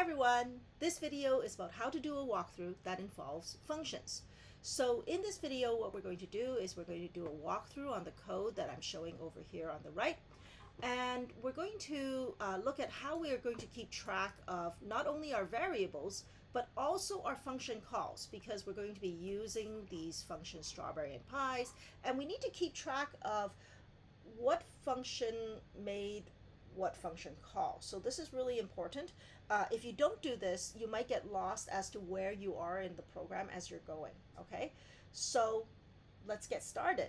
everyone! This video is about how to do a walkthrough that involves functions. So in this video, what we're going to do is we're going to do a walkthrough on the code that I'm showing over here on the right. And we're going to look at how we are going to keep track of not only our variables, but also our function calls, because we're going to be using these functions strawberry and pies, and we need to keep track of what function made what function call. So this is really important. If you don't do this, you might get lost as to where you are in the program as you're going, okay? So let's get started.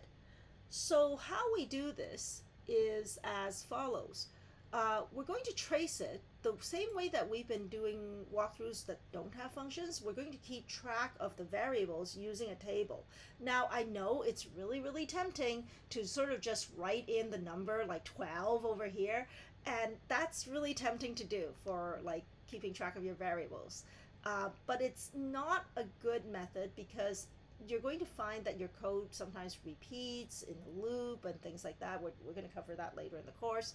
So how we do this is as follows. We're going to trace it the same way that we've been doing walkthroughs that don't have functions. We're going to keep track of the variables using a table. Now, I know it's really tempting to sort of just write in the number like 12 over here, and that's really tempting to do for like keeping track of your variables. But it's not a good method, because you're going to find that your code sometimes repeats in a loop and things like that. We're going to cover that later in the course.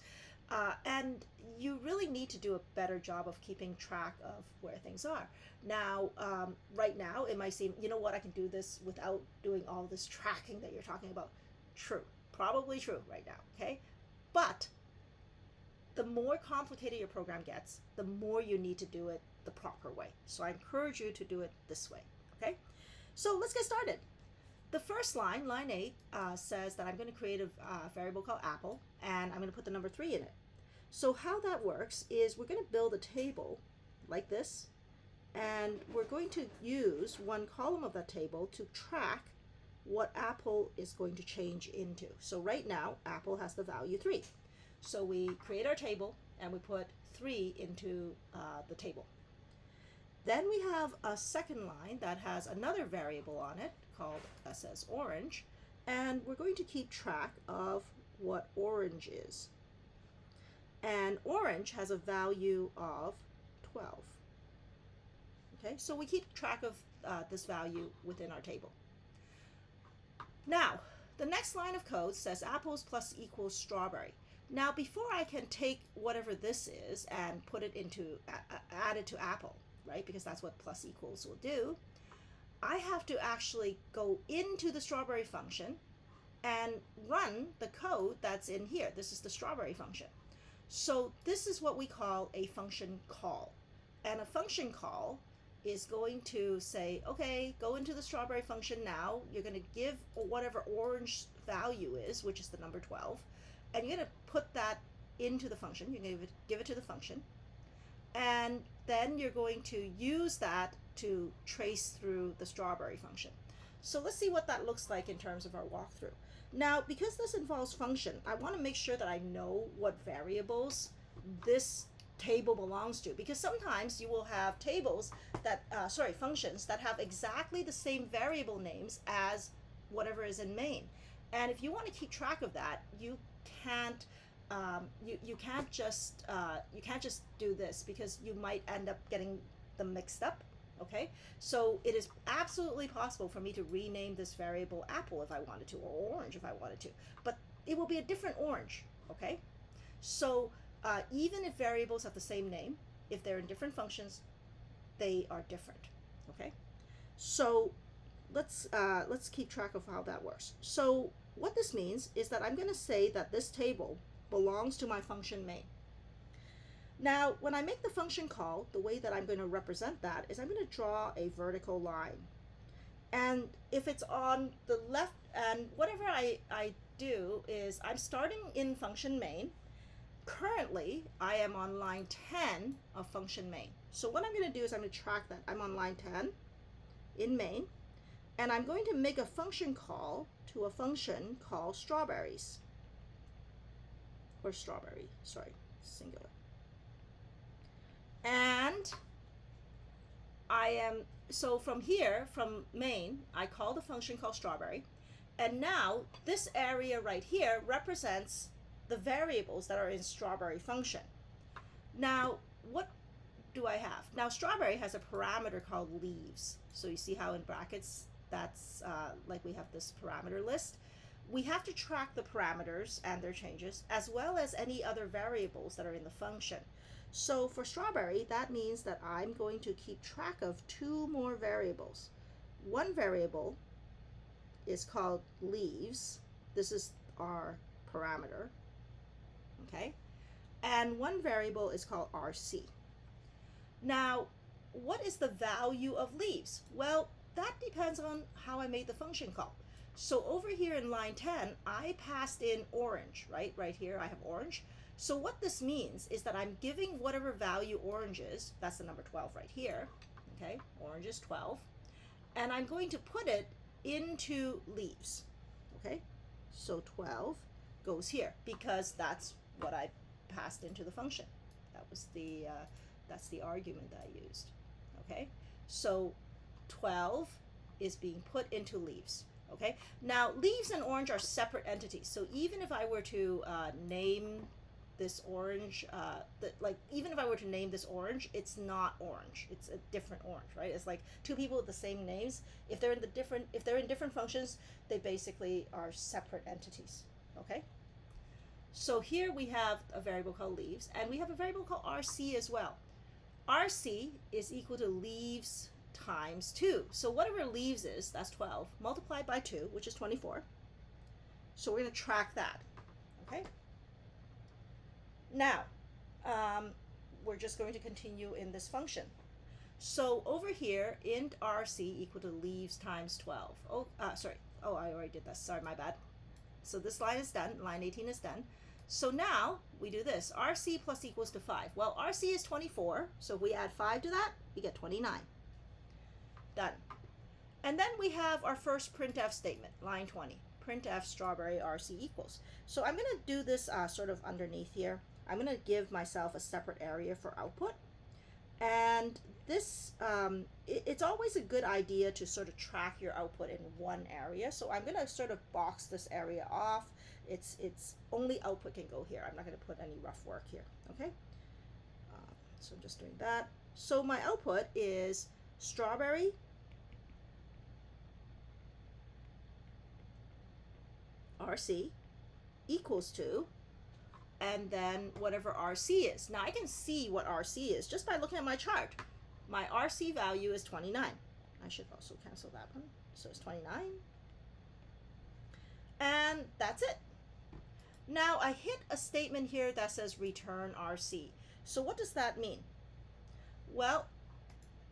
And you really need to do a better job of keeping track of where things are. Now, right now, it might seem, you know what, I can do this without doing all this tracking that you're talking about. True, probably true right now, okay? But the more complicated your program gets, the more you need to do it the proper way. So I encourage you to do it this way, okay? So let's get started. The first line, line 8, says that I'm going to create a variable called apple, and I'm going to put the number 3 in it. So how that works is we're going to build a table like this, and we're going to use one column of that table to track what apple is going to change into. So right now, apple has the value 3. So we create our table and we put 3 into the table. Then we have a second line that has another variable on it called says orange, and we're going to keep track of what orange is. And orange has a value of 12. Okay, so we keep track of this value within our table. Now, the next line of code says apples plus equals strawberry. Now, before I can take whatever this is and put it into, add it to apple, right, because that's what plus equals will do, I have to actually go into the strawberry function and run the code that's in here. This is the strawberry function. So this is what we call a function call. And a function call is going to say, okay, go into the strawberry function now. You're going to give whatever orange value is, which is the number 12, and you're going to put that into the function. You're going to give it to the function. And then you're going to use that to trace through the strawberry function. So let's see what that looks like in terms of our walkthrough. Now, because this involves function, I want to make sure that I know what variables this table belongs to, because sometimes you will have tables that, functions that have exactly the same variable names as whatever is in main. And if you want to keep track of that, you can't you can't just do this, because you might end up getting them mixed up. Okay, so it is absolutely possible for me to rename this variable apple if I wanted to, or orange if I wanted to, but it will be a different orange. Okay, so even if variables have the same name, if they're in different functions, they are different. Okay, so let's keep track of how that works. So what this means is that I'm going to say that this table belongs to my function main. Now, when I make the function call, the way that I'm going to represent that is I'm going to draw a vertical line. And if it's on the left, and whatever I do is I'm starting in function main. Currently, I am on line 10 of function main. So what I'm going to do is I'm going to track that. I'm on line 10 in main, and I'm going to make a function call to a function called strawberries. Or strawberry, sorry, singular. And so from here, from main, I call the function called strawberry. And now this area right here represents the variables that are in strawberry function. Now, what do I have? Now, strawberry has a parameter called leaves. So you see how in brackets, that's like we have this parameter list. We have to track the parameters and their changes, as well as any other variables that are in the function. So for strawberry, that means that I'm going to keep track of two more variables. One variable is called leaves. This is our parameter, okay? And one variable is called RC. Now, what is the value of leaves? Well, that depends on how I made the function call. So over here in line 10, I passed in orange, right? Right here, I have orange. So what this means is that I'm giving whatever value orange is, that's the number 12 right here, okay? Orange is 12. And I'm going to put it into leaves, okay? So 12 goes here because that's what I passed into the function. That was that's the argument that I used, okay? So 12 is being put into leaves, okay? Now, leaves and orange are separate entities. So even if I were to name this orange, even if I were to name this orange, it's not orange. It's a different orange, right? It's like two people with the same names. If they're in different functions, they basically are separate entities, okay? So here we have a variable called leaves, and we have a variable called RC as well. RC is equal to leaves times 2. So whatever leaves is, that's 12, multiplied by 2, which is 24. So we're going to track that, okay? Now, we're just going to continue in this function. So over here, int RC equal to leaves times 12. Sorry. Oh, I already did that. Sorry, my bad. So this line is done. Line 18 is done. So now we do this. RC plus equals to 5. Well, RC is 24. So if we add 5 to that, we get 29. Done. And then we have our first printf statement, line 20. Printf strawberry RC equals. So I'm going to do this sort of underneath here. I'm going to give myself a separate area for output. And this, it's always a good idea to sort of track your output in one area. So I'm going to sort of box this area off. It's only output can go here. I'm not going to put any rough work here, okay? So I'm just doing that. So my output is strawberry RC equals to, and then whatever RC is. Now I can see what RC is just by looking at my chart. My RC value is 29. I should also cancel that one. So it's 29. And that's it. Now I hit a statement here that says return RC. So what does that mean? Well,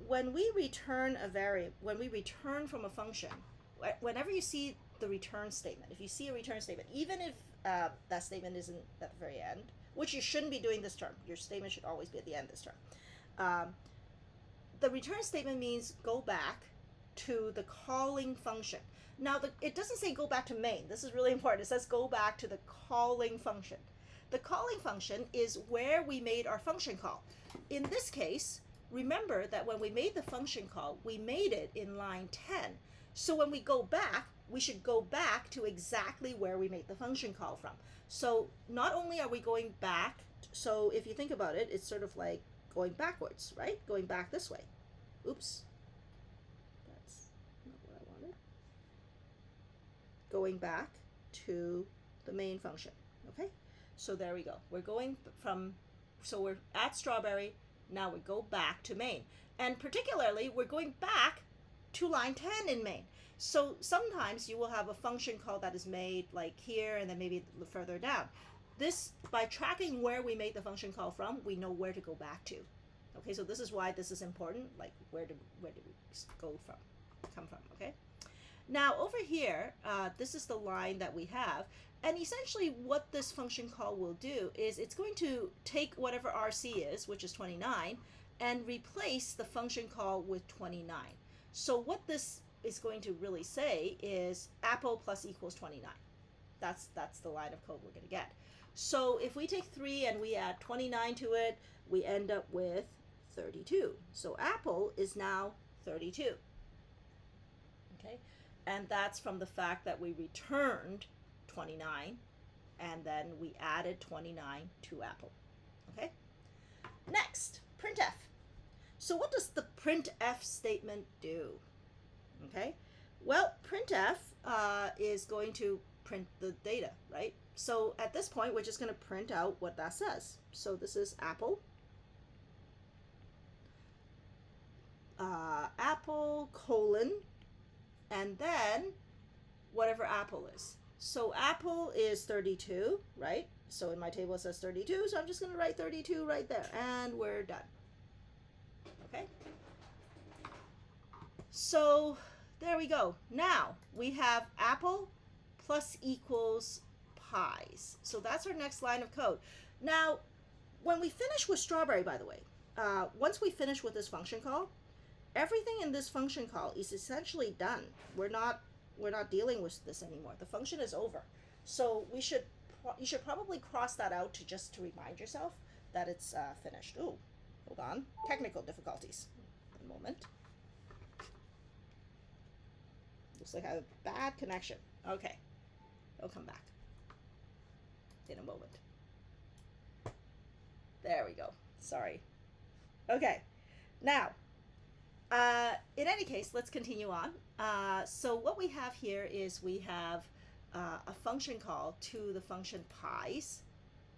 when we return a variable, when we return from a function, whenever you see the return statement, if you see a return statement, even if that statement isn't at the very end, which you shouldn't be doing this term, your statement should always be at the end this term. The return statement means go back to the calling function. Now, it doesn't say go back to main. This is really important. It says go back to the calling function. The calling function is where we made our function call. In this case, remember that when we made the function call, we made it in line 10. So when we go back, we should go back to exactly where we made the function call from. So not only are we going back, so if you think about it, it's sort of like going backwards, right? Going back this way. Oops. That's not what I wanted. Going back to the main function, okay? So there we go. We're going from, so we're at strawberry, now we go back to main. And particularly, we're going back to line 10 in main. So sometimes you will have a function call that is made like here and then maybe further down. This, by tracking where we made the function call from, we know where to go back to. Okay, so this is why this is important, like where do we come from, okay? Now over here, this is the line that we have, and essentially what this function call will do is it's going to take whatever RC is, which is 29, and replace the function call with 29. So what this is going to really say is apple plus equals 29. That's the line of code we're going to get. So if we take 3 and we add 29 to it, we end up with 32. So apple is now 32. Okay, and that's from the fact that we returned 29 and then we added 29 to apple. Okay, next, printf. So what does the printf statement do? Okay, well, printf is going to print the data, right? So at this point, we're just going to print out what that says. So this is apple colon, and then whatever apple is. So apple is 32, right? So in my table it says 32, so I'm just going to write 32 right there, and we're done. Okay? So there we go. Now we have apple plus equals pies. So that's our next line of code. Now, when we finish with strawberry, by the way, once we finish with this function call, everything in this function call is essentially done. We're not dealing with this anymore. The function is over. So you should probably cross that out to remind yourself that it's finished. Ooh, hold on. Technical difficulties. A moment. Looks like I have a bad connection. Okay, it'll come back in a moment. There we go. Sorry. Okay, now, in any case, let's continue on. So what we have here is we have a function call to the function pies.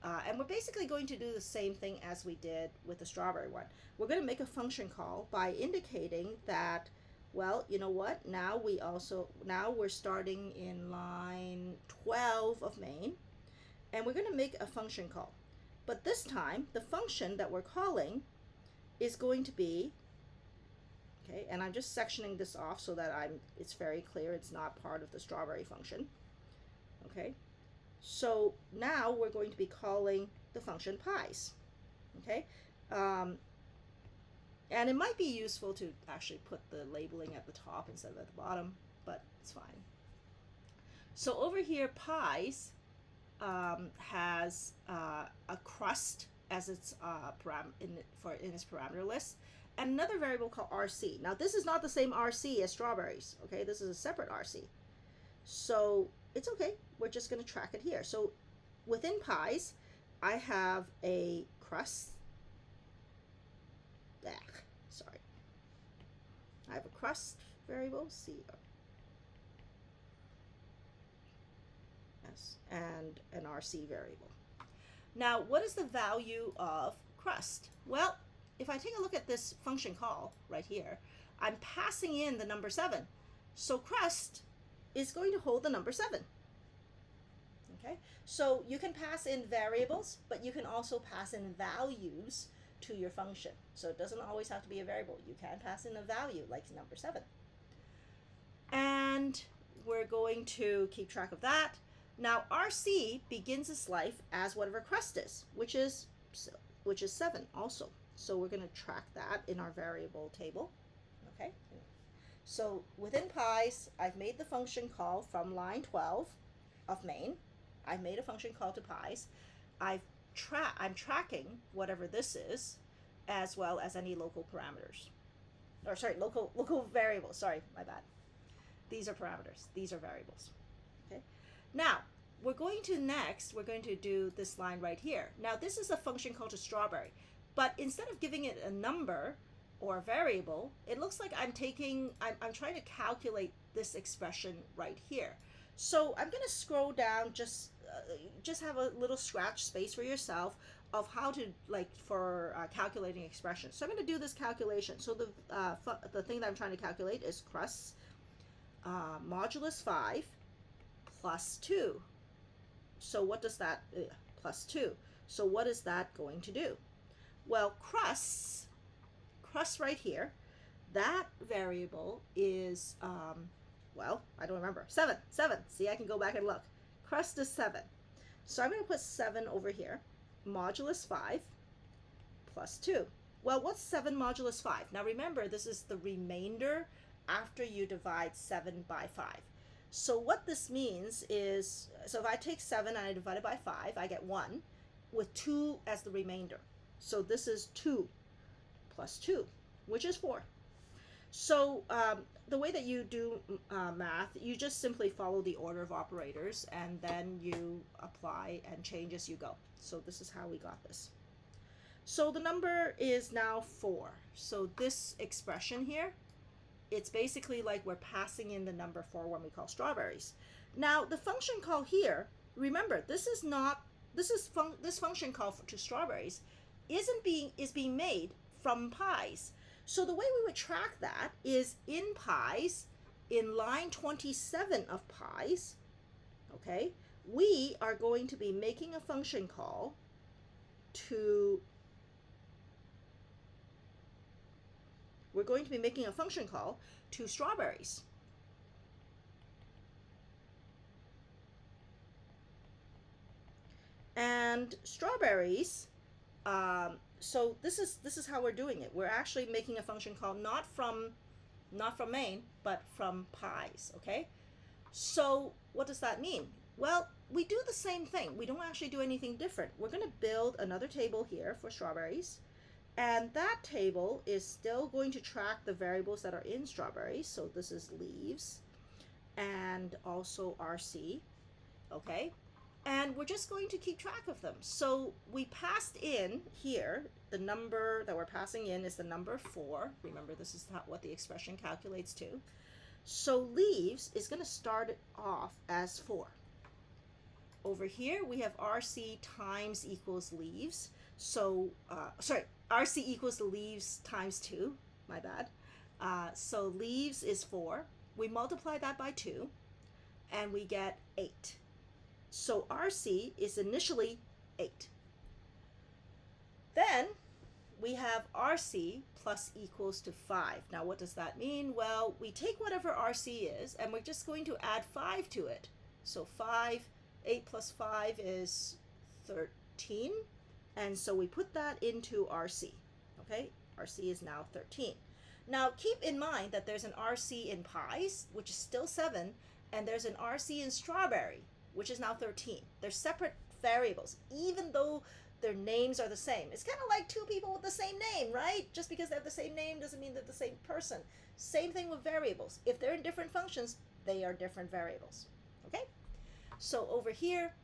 And we're basically going to do the same thing as we did with the strawberry one. We're going to make a function call by indicating that, well, you know what? Now we're starting in line 12 of main, and we're going to make a function call. But this time, the function that we're calling is going to be, okay, and I'm just sectioning this off so that it's very clear it's not part of the strawberry function. Okay, so now we're going to be calling the function pies. Okay, and it might be useful to actually put the labeling at the top instead of at the bottom, but it's fine. So over here, pies has a crust as its in its parameter list, and another variable called RC. Now this is not the same RC as strawberries. Okay, this is a separate RC. So it's okay. We're just going to track it here. So within pies, I have a crust. Sorry. I have a crust variable, C. Yes, and an RC variable. Now, what is the value of crust? Well, if I take a look at this function call right here, I'm passing in the number 7. So crust is going to hold the number 7. Okay, so you can pass in variables, but you can also pass in values to your function. So it doesn't always have to be a variable. You can pass in a value like number 7. And we're going to keep track of that. Now RC begins its life as whatever crust is, which is 7 also. So we're going to track that in our variable table. Okay. So within pies, I've made the function call from line 12 of main. I've made a function call to pies. I'm tracking whatever this is, as well as any local parameters. Or sorry, local variables. Sorry, my bad. These are parameters. These are variables. Okay. Now, we're going to do this line right here. Now, this is a function called to strawberry. But instead of giving it a number or a variable, it looks like I'm trying to calculate this expression right here. So I'm going to scroll down, just have a little scratch space for yourself of how to, for calculating expressions. So I'm going to do this calculation. So the thing that I'm trying to calculate is crust modulus 5 plus 2. So what does that, plus 2. So what is that going to do? Well, crust right here, that variable is, well, I don't remember. 7. See, I can go back and look. Crust is 7. So I'm going to put 7 over here. Modulus 5 plus 2. Well, what's 7 modulus 5? Now remember, this is the remainder after you divide 7 by 5. So what this means is, so if I take 7 and I divide it by 5, I get 1 with 2 as the remainder. So this is 2 plus 2, which is 4. So the way that you do math, you just simply follow the order of operators, and then you apply and change as you go. So this is how we got this. So the number is now 4. So this expression here, it's basically like we're passing in the number 4 when we call strawberries. Now the function call here, remember, this function call to strawberries is being made from pies. So the way we would track that is in pies, in line 27 of pies, okay, we are going to be making a function call to strawberries. And strawberries, so this is how we're doing it. We're actually making a function call not from main, but from pies, okay? So what does that mean? Well, we do the same thing. We don't actually do anything different. We're going to build another table here for strawberries, and that table is still going to track the variables that are in strawberries. So this is leaves and also RC, okay? And we're just going to keep track of them. So we passed in here, the number that we're passing in is the number 4. Remember, this is what the expression calculates to. So leaves is going to start off as 4. Over here, we have RC times equals leaves. So, RC equals leaves times 2. My bad. So leaves is 4. We multiply that by 2, and we get 8. So RC is initially 8. Then we have RC plus equals to 5. Now what does that mean? Well, we take whatever RC is and we're just going to add 5 to it. So 8 plus 5 is 13. And so we put that into RC. Okay, RC is now 13. Now keep in mind that there's an RC in pies, which is still 7, and there's an RC in strawberry, which is now 13. They're separate variables, even though their names are the same. It's kind of like two people with the same name, right? Just because they have the same name doesn't mean they're the same person. Same thing with variables. If they're in different functions, they are different variables, okay? So over here,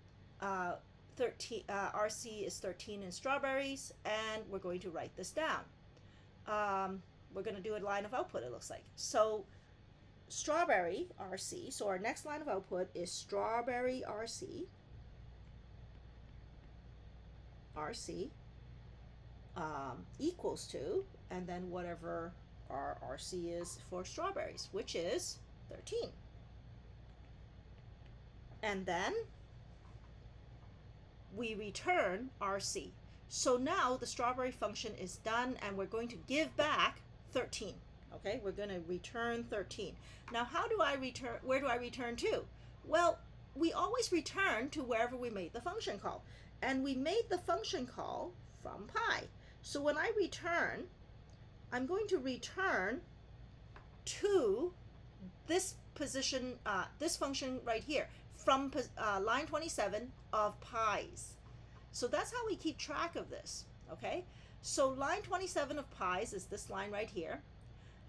RC is 13 in strawberries, and we're going to write this down. We're going to do a line of output, it looks like. So strawberry RC, so our next line of output is strawberry RC, equals to, and then whatever our RC is for strawberries, which is 13. And then we return RC. So now the strawberry function is done, and we're going to give back 13. Okay, we're going to return 13. Now, where do I return to? Well, we always return to wherever we made the function call. And we made the function call from pi. So when I return, I'm going to return to this position, this function right here, from line 27 of pies. So that's how we keep track of this, okay? So line 27 of pies is this line right here.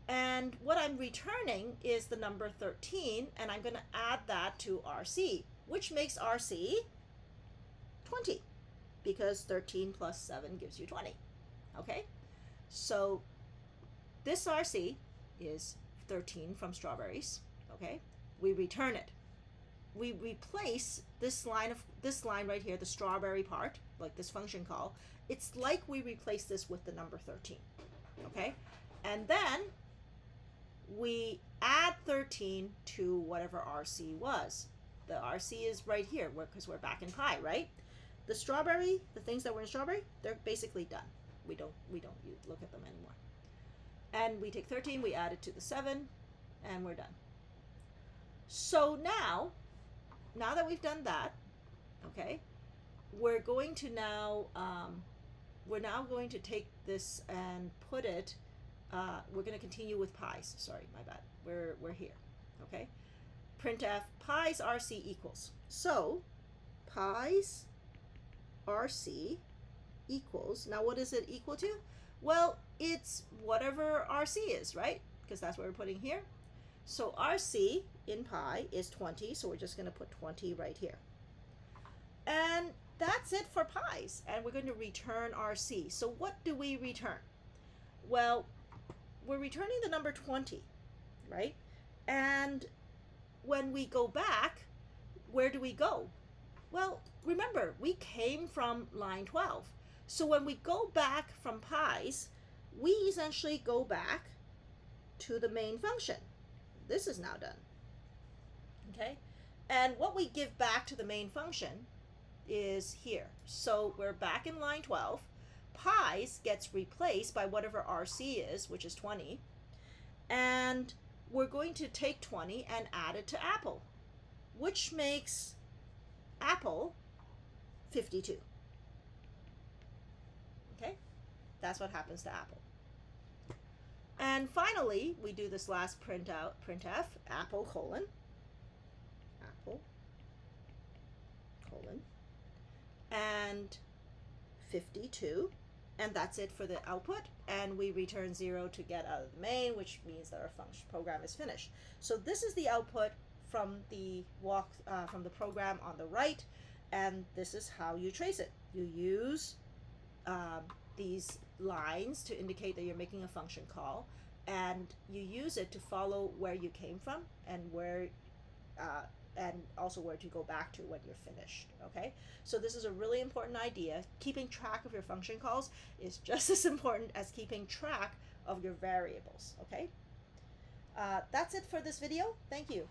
And what I'm returning is the number 13, and I'm going to add that to RC, which makes RC 20, because 13 plus 7 gives you 20, okay? So this RC is 13 from strawberries, okay? We return it. We replace this line right here, the strawberry part, like this function call. It's like we replace this with the number 13, okay? And then we add 13 to whatever RC was. The RC is right here because we're back in pi, right? The strawberry, the things that were in strawberry, they're basically done. We don't look at them anymore. And we take 13, we add it to the 7, and we're done. So now that we've done that, okay, we're going to now going to take this and put it. We're going to continue with pies. Sorry, my bad. We're here, okay? Printf pies RC equals. So pies RC equals. Now what is it equal to? Well, it's whatever RC is, right? Because that's what we're putting here. So RC in pi is 20, so we're just going to put 20 right here. And that's it for pies. And we're going to return RC. So what do we return? Well, we're returning the number 20, right? And when we go back, where do we go? Well, remember, we came from line 12. So when we go back from pies, we essentially go back to the main function. This is now done. Okay? And what we give back to the main function is here. So we're back in line 12. Pies gets replaced by whatever RC is, which is 20. And we're going to take 20 and add it to apple, which makes apple 52. Okay? That's what happens to apple. And finally, we do this last printf, apple colon, and 52, and that's it for the output, and we return 0 to get out of the main, which means that our function program is finished. So this is the output from the from the program on the right, and this is how you trace it. You use these lines to indicate that you're making a function call, and you use it to follow where you came from and where and also where to go back to when you're finished. Okay, so this is a really important idea. Keeping track of your function calls is just as important as keeping track of your variables. Okay, that's it for this video. Thank you.